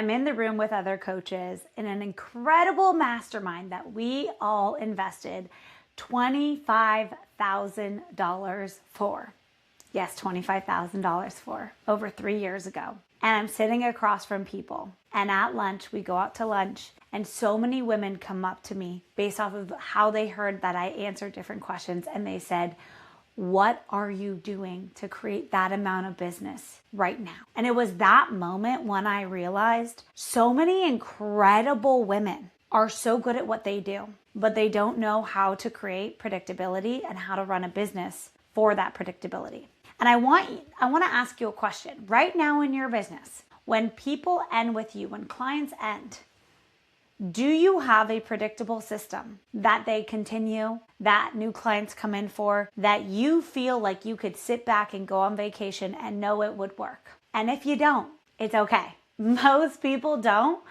I'm in the room with other coaches in an incredible mastermind that we all invested $25,000 for. Yes, $25,000 for over 3 years ago. And I'm sitting across from people. And at lunch, we go out to lunch. And so many women come up to me based off of how they heard that I answered different questions. And they said, what are you doing to create that amount of business right now? And it was that moment when I realized so many incredible women are so good at what they do, but they don't know how to create predictability and how to run a business for that predictability. And I want to ask you a question right now in your business. When people end with you, when clients end, do you have a predictable system that they continue, that new clients come in for, that you feel like you could sit back and go on vacation and know it would work? And if you don't, it's okay. Most people don't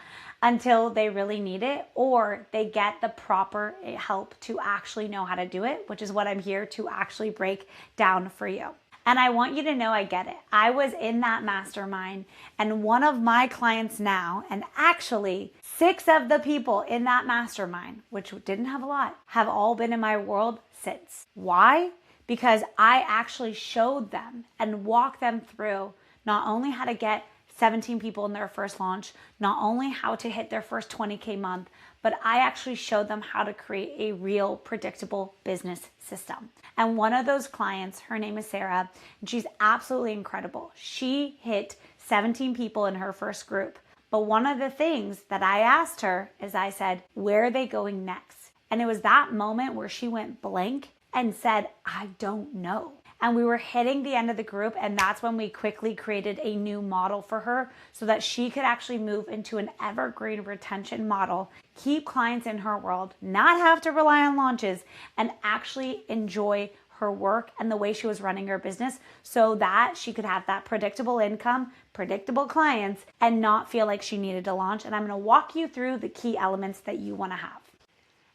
until they really need it, or they get the proper help to actually know how to do it, which is what I'm here to actually break down for you. And I want you to know I get it. I was in that mastermind, and one of my clients now, and actually 6 of the people in that mastermind, which didn't have a lot, have all been in my world since. Why? Because I actually showed them and walked them through not only how to get 17 people in their first launch, not only how to hit their first 20K month, but I actually showed them how to create a real predictable business system. And one of those clients, her name is Sarah, and she's absolutely incredible. She hit 17 people in her first group. But one of the things that I asked her is I said, where are they going next? And it was that moment where she went blank and said, I don't know. And we were hitting the end of the group, and that's when we quickly created a new model for her so that she could actually move into an evergreen retention model, keep clients in her world, not have to rely on launches, and actually enjoy her work and the way she was running her business so that she could have that predictable income, predictable clients, and not feel like she needed to launch. And I'm going to walk you through the key elements that you want to have.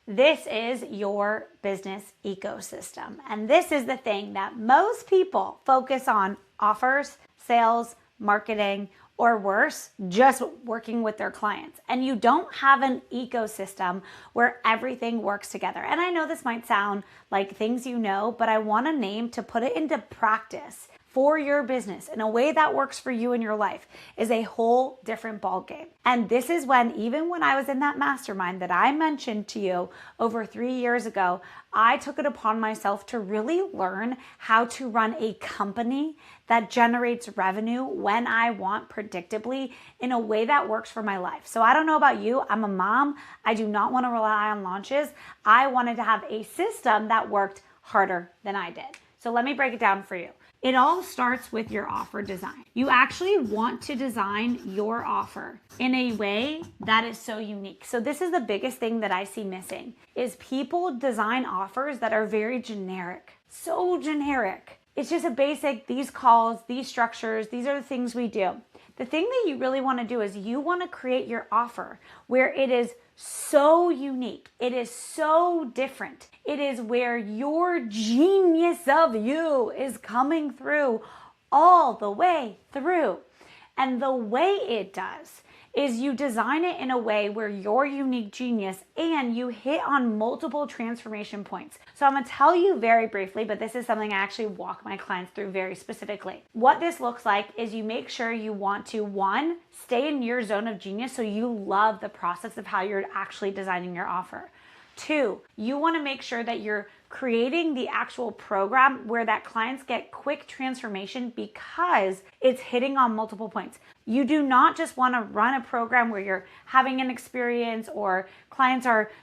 This is your business ecosystem. And this is the thing that most people focus on: offers, sales, marketing, or worse, just working with their clients. And you don't have an ecosystem where everything works together. And I know this might sound like things you know, but I want a name to put it into practice for your business in a way that works for you in your life is a whole different ballgame. And this is when, even when I was in that mastermind that I mentioned to you over 3 years ago, I took it upon myself to really learn how to run a company that generates revenue when I want predictably in a way that works for my life. So I don't know about you, I'm a mom. I do not want to rely on launches. I wanted to have a system that worked harder than I did. So let me break it down for you. It all starts with your offer design. You actually want to design your offer in a way that is so unique. So this is the biggest thing that I see missing is people design offers that are very generic, so generic. It's just a basic, these calls, these structures, these are the things we do. The thing that you really want to do is you want to create your offer where it is so unique. It is so different. It is where your genius of you is coming through all the way through. And the way it does is you design it in a way where your unique genius and you hit on multiple transformation points. So I'm going to tell you very briefly, but this is something I actually walk my clients through very specifically. What this looks like is you make sure you want to, 1, stay in your zone of genius so you love the process of how you're actually designing your offer. 2, you want to make sure that you're creating the actual program where that clients get quick transformation because it's hitting on multiple points. You do not just want to run a program where you're having an experience or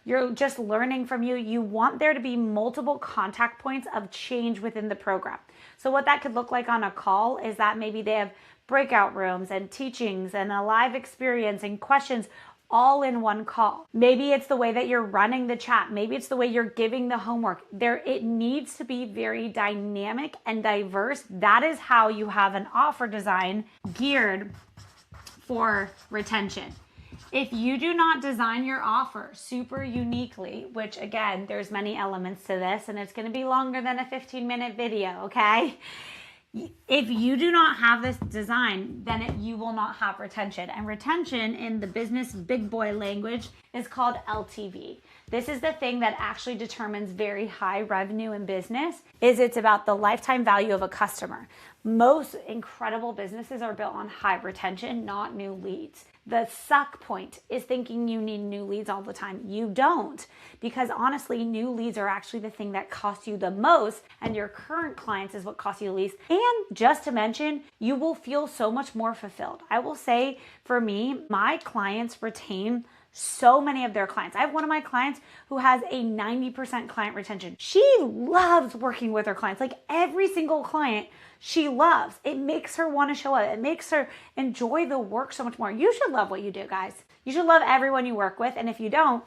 you're just learning from you. You want there to be multiple contact points of change within the program. So what that could look like on a call is that maybe they have breakout rooms and teachings and a live experience and questions all in one call. Maybe it's the way that you're running the chat. Maybe it's the way you're giving the homework. It needs to be very dynamic and diverse. That is how you have an offer design geared for retention. If you do not design your offer super uniquely, which again, there's many elements to this and it's going to be longer than a 15-minute video, okay? If you do not have this design, then you will not have retention. And retention in the business big boy language is called LTV. This is the thing that actually determines very high revenue in business. It's about the lifetime value of a customer. Most incredible businesses are built on high retention, not new leads. The suck point is thinking you need new leads all the time. You don't, because honestly, new leads are actually the thing that costs you the most, and your current clients is what costs you the least. And just to mention, you will feel so much more fulfilled. I will say for me, my clients retain so many of their clients. I have one of my clients who has a 90% client retention. She loves working with her clients. Like every single client she loves. It makes her want to show up. It makes her enjoy the work so much more. You should love what you do, guys. You should love everyone you work with. And if you don't,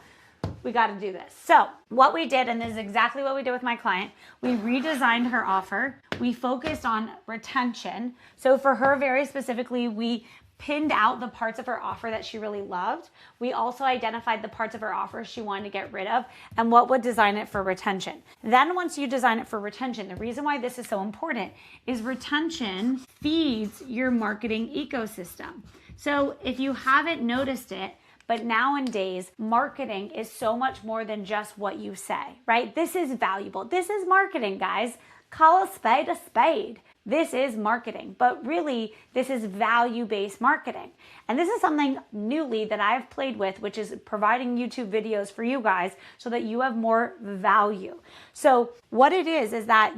we got to do this. So what we did, and this is exactly what we did with my client, we redesigned her offer. We focused on retention. So for her very specifically, we pinned out the parts of her offer that she really loved. We also identified the parts of her offer she wanted to get rid of and what would design it for retention. Then once you design it for retention, the reason why this is so important is retention feeds your marketing ecosystem. So if you haven't noticed it, but nowadays, marketing is so much more than just what you say, right? This is valuable. This is marketing, guys. Call a spade a spade. This is marketing, but really this is value-based marketing. And this is something newly that I've played with, which is providing YouTube videos for you guys so that you have more value. So what it is that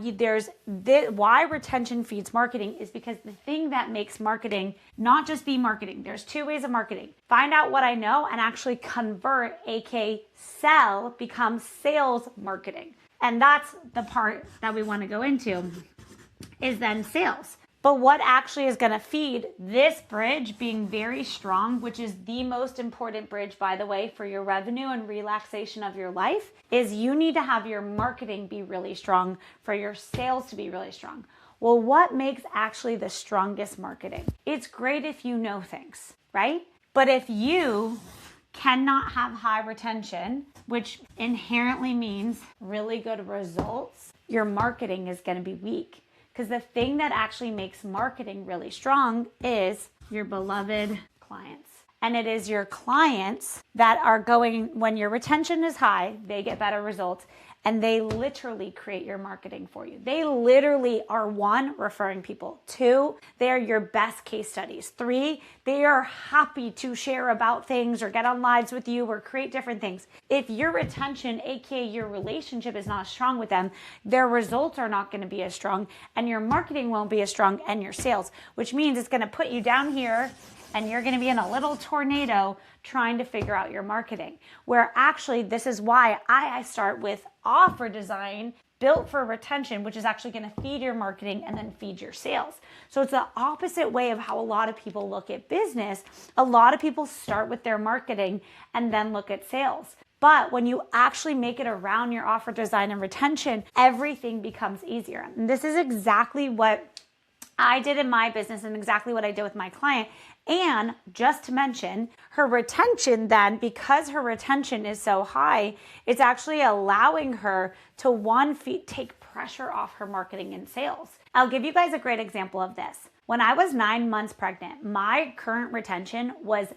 why retention feeds marketing is because the thing that makes marketing not just be marketing. There's two ways of marketing. Find out what I know and actually convert, aka sell, become sales marketing. And that's the part that we want to go into. Is then sales. But what actually is going to feed this bridge being very strong, which is the most important bridge, by the way, for your revenue and relaxation of your life, is you need to have your marketing be really strong for your sales to be really strong. Well, what makes actually the strongest marketing? It's great if you know things, right? But if you cannot have high retention, which inherently means really good results, your marketing is going to be weak. Because the thing that actually makes marketing really strong is your beloved clients. And it is your clients that are going, when your retention is high, they get better results. And they literally create your marketing for you. They literally are, one, referring people. Two, they are your best case studies. Three, they are happy to share about things or get on lives with you or create different things. If your retention, aka your relationship, is not strong with them, their results are not going to be as strong and your marketing won't be as strong and your sales, which means it's going to put you down here and you're going to be in a little tornado trying to figure out your marketing. Where actually, this is why I start with offer design built for retention, which is actually going to feed your marketing and then feed your sales. So it's the opposite way of how a lot of people look at business. A lot of people start with their marketing and then look at sales. But when you actually make it around your offer design and retention, everything becomes easier. And this is exactly what I did in my business and exactly what I did with my client. And just to mention, her retention then, because her retention is so high, it's actually allowing her to take pressure off her marketing and sales. I'll give you guys a great example of this. When I was 9 months pregnant, my current retention was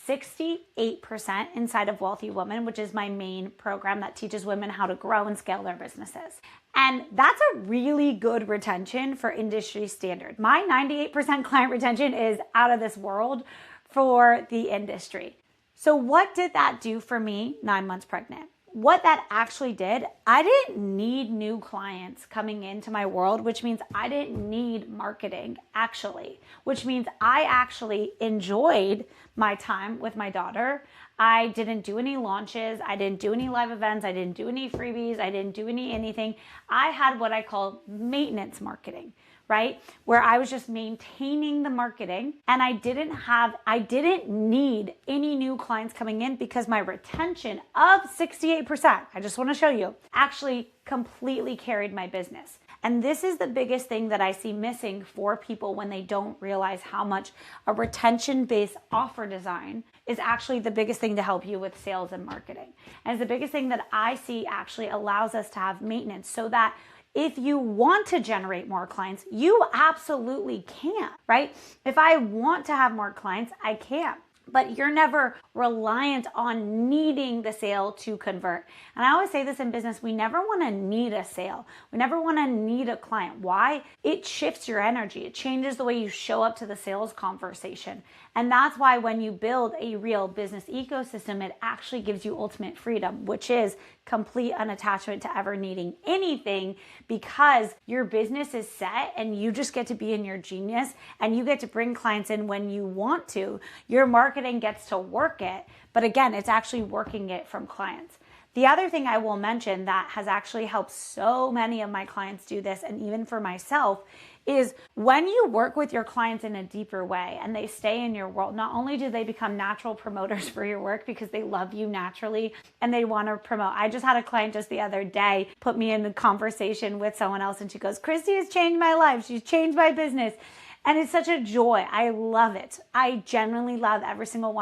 68% inside of Wealthy Woman, which is my main program that teaches women how to grow and scale their businesses. And that's a really good retention for industry standard. My 98% client retention is out of this world for the industry. So what did that do for me 9 months pregnant? What that actually did, I didn't need new clients coming into my world, which means I didn't need marketing actually, which means I actually enjoyed my time with my daughter. I didn't do any launches. I didn't do any live events. I didn't do any freebies. I didn't do anything. I had what I call maintenance marketing, right? Where I was just maintaining the marketing and I didn't need any new clients coming in because my retention of 68%, I just want to show you, actually completely carried my business. And this is the biggest thing that I see missing for people when they don't realize how much a retention-based offer design is actually the biggest thing to help you with sales and marketing. And it's the biggest thing that I see actually allows us to have maintenance so that If you want to generate more clients, you absolutely can, right? If I want to have more clients, I can. But you're never reliant on needing the sale to convert. And I always say this in business, we never want to need a sale. We never want to need a client. Why? It shifts your energy. It changes the way you show up to the sales conversation. And that's why when you build a real business ecosystem, it actually gives you ultimate freedom, which is complete unattachment to ever needing anything, because your business is set and you just get to be in your genius and you get to bring clients in when you want to. Your marketing gets to work it, but again, it's actually working it from clients. The other thing I will mention that has actually helped so many of my clients do this, and even for myself, is when you work with your clients in a deeper way and they stay in your world, not only do they become natural promoters for your work because they love you naturally and they want to promote. I just had a client just the other day put me in a conversation with someone else and she goes, Christy has changed my life. She's changed my business. And it's such a joy. I love it. I genuinely love every single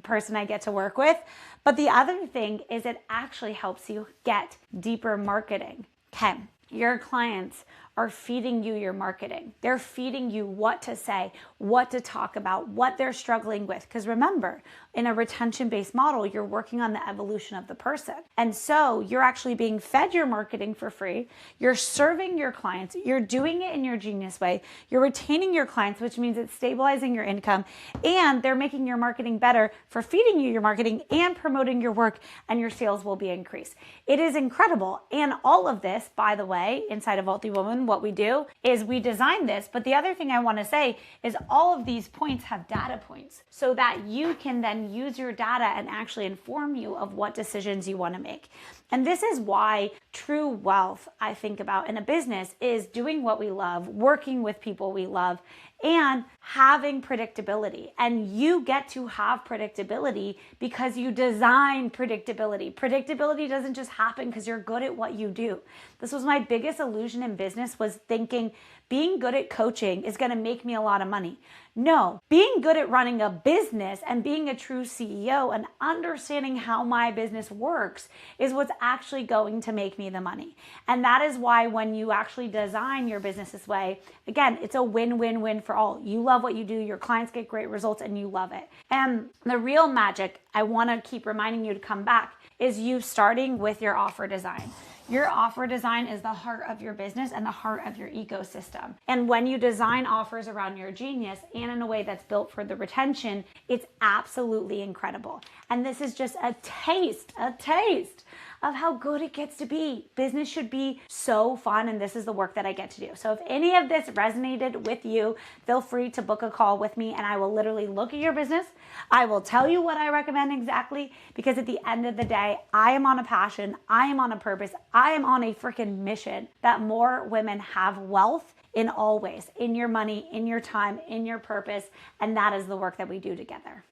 person I get to work with. But the other thing is it actually helps you get deeper marketing. Okay, your clients are feeding you your marketing. They're feeding you what to say, what to talk about, what they're struggling with. Because remember, in a retention-based model, you're working on the evolution of the person. And so you're actually being fed your marketing for free. You're serving your clients. You're doing it in your genius way. You're retaining your clients, which means it's stabilizing your income. And they're making your marketing better for feeding you your marketing and promoting your work, and your sales will be increased. It is incredible. And all of this, by the way, inside of Wealthy Woman, what we do is we design this. But the other thing I want to say is all of these points have data points so that you can then use your data and actually inform you of what decisions you want to make. And this is why true wealth, I think about in a business, is doing what we love, working with people we love, and having predictability. And you get to have predictability because you design predictability. Predictability doesn't just happen because you're good at what you do. This was my biggest illusion in business, was thinking being good at coaching is going to make me a lot of money. No, being good at running a business and being a true CEO and understanding how my business works is what's actually going to make me the money. And that is why when you actually design your business this way, again, it's a win-win-win for all. You love what you do, your clients get great results, and you love it. And the real magic, I want to keep reminding you to come back, is you starting with your offer design. Your offer design is the heart of your business and the heart of your ecosystem. And when you design offers around your genius and in a way that's built for the retention, it's absolutely incredible. And this is just a taste of how good it gets to be. Business should be so fun, and this is the work that I get to do. So if any of this resonated with you, feel free to book a call with me, and I will literally look at your business. I will tell you what I recommend exactly, because at the end of the day, I am on a passion, I am on a purpose, I am on a freaking mission that more women have wealth in all ways, in your money, in your time, in your purpose, and that is the work that we do together.